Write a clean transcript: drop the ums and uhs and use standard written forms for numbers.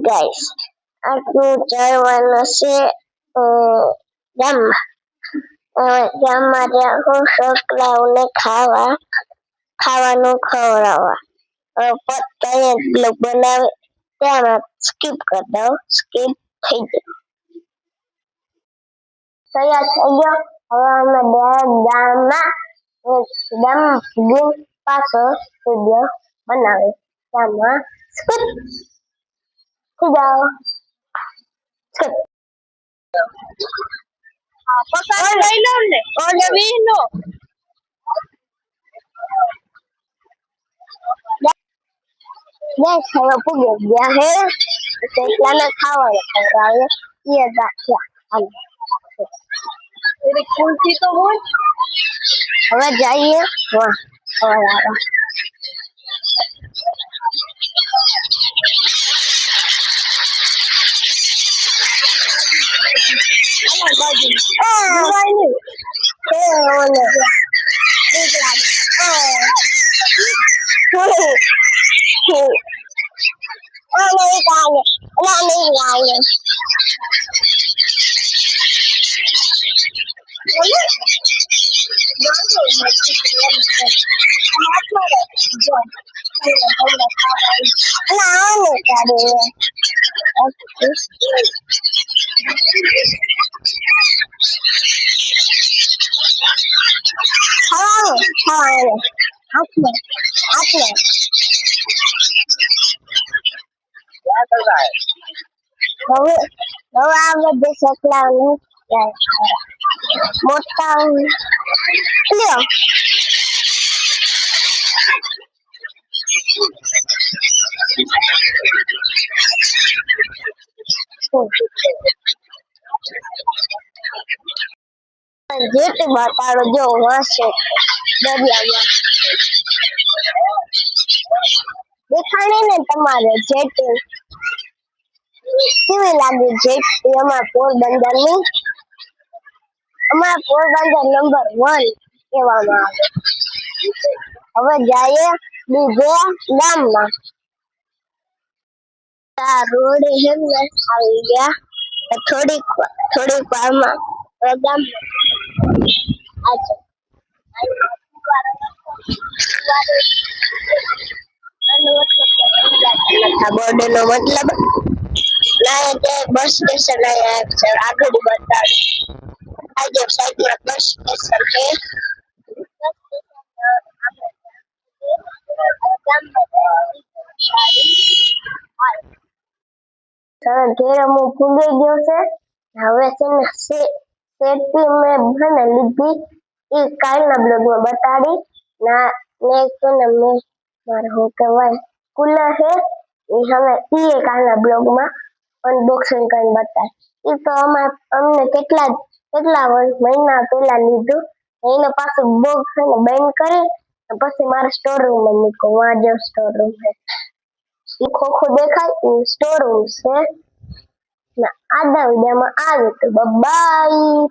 guys આજનું જવાનું છે ગામમાં ગામમાં હું છોકરાઓને ખાવાનું ખવડાવવા પોતાને બ્લોગ બનાવે ત્યાં સ્કીપ કરી દઉં સ્કીપ થઈ ગયો તૈયાર થઈ ગયો હવે અમે ગામમાં પાછો વિડીયો બનાવે ગામમાં સ્કીપ થઈ જાઓ સ્કીપ પકડ લઈ લો ને ઓલે વીનો બસ હવે પૂગે ગયા હે કેટલાને ખાવાનું ખવડાવે એ રાખ્યા હાલ ખુરશી તો હોય હવે જઈએ વાહ ખવડાવવા હવે આ બધે સકલાનું મોટા લ્યો જેટ બતાડો જો વાસે દરિયામાં દેખાણે ને તમારે જેટ કેવી લાગે જેટ એમાં પોરબંદરની અમારા પોરબંદર નંબર 1 કહેવામાં આવે હવે જઈએ બીજે ગામમાં રોડ હેમને આવી ગયા થોડીક વારમાં ગામ બોર્ડ નો મતલબ ના કે બસ સ્ટેશન આગળ બતાવે આજે સાઈડમાં બસ સ્ટેશન છે ઘેર હું ફૂગી ગયો છે હવે છે ને સેટી મેં ભને લીધી એ કાલના બ્લોગમાં બતાડી ના ને છે ને મેં મારે હું કહેવાય કુલર છે એ હવે એ કાલના બ્લોગમાં અનબોક્સિંગ કરીને બતાડી એ તો અમને કેટલા મહિના પહેલા લીધું એને પાછું બોક્સ છે ને બંધ કરી પછી મારા સ્ટોર રૂમમાં મૂકો વાજો સ્ટોર રૂમ છે એ ખોખો દેખાય એ સ્ટોર રૂમ છે ના આજના વિડીયોમાં આવ્યું તો બાય